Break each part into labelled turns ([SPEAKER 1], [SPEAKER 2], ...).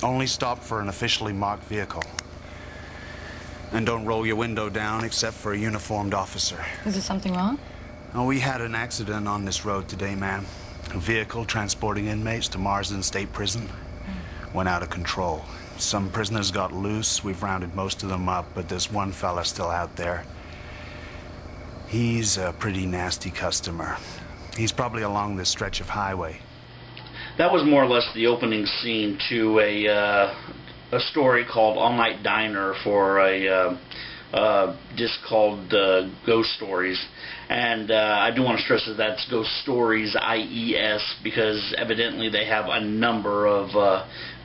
[SPEAKER 1] Only stop for an officially marked vehicle. And don't roll your window down except for a uniformed officer.
[SPEAKER 2] Is there something wrong?
[SPEAKER 1] Oh, we had an accident on this road today, ma'am. A vehicle transporting inmates to Marsden State Prison went out of control. Some prisoners got loose. We've rounded most of them up, but there's one fella still out there. He's a pretty nasty customer. He's probably along this stretch of highway.
[SPEAKER 3] That was more or less the opening scene to a story called All Night Diner for a disc called Ghost Stories. And I do want to stress that that's Ghost Stories, IES, because evidently they have a number of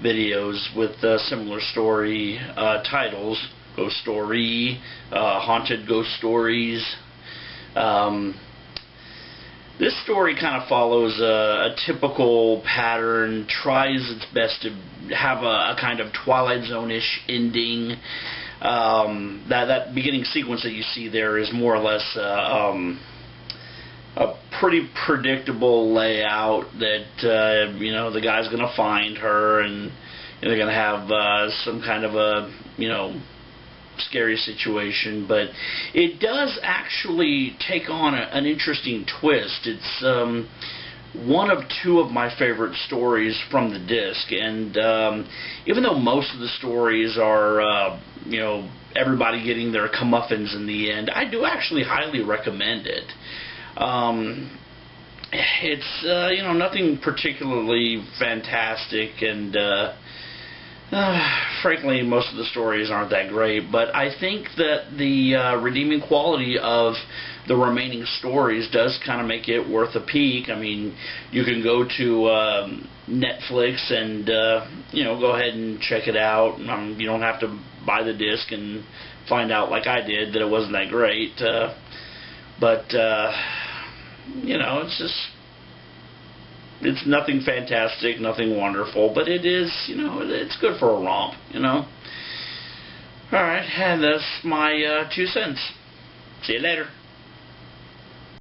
[SPEAKER 3] videos with similar story titles. Ghost Story, Haunted Ghost Stories. This story kind of follows a typical pattern, tries its best to have a kind of Twilight Zone-ish ending. That beginning sequence that you see there is more or less a pretty predictable layout that, you know, the guy's going to find her and they're going to have some kind of a, you know, scary situation, but it does actually take on an interesting twist. It's one of two of my favorite stories from the disc, and even though most of the stories are, you know, everybody getting their comeuppance in the end, I do actually highly recommend it. It's, you know, nothing particularly fantastic, and frankly, most of the stories aren't that great, but I think that the redeeming quality of the remaining stories does kind of make it worth a peek. I mean, you can go to Netflix and, you know, go ahead and check it out. You don't have to buy the disc and find out, like I did, that it wasn't that great. But you know, it's just... it's nothing fantastic, nothing wonderful, but it is, you know, it's good for a romp, you know. Alright, and that's my 2 cents. See you later.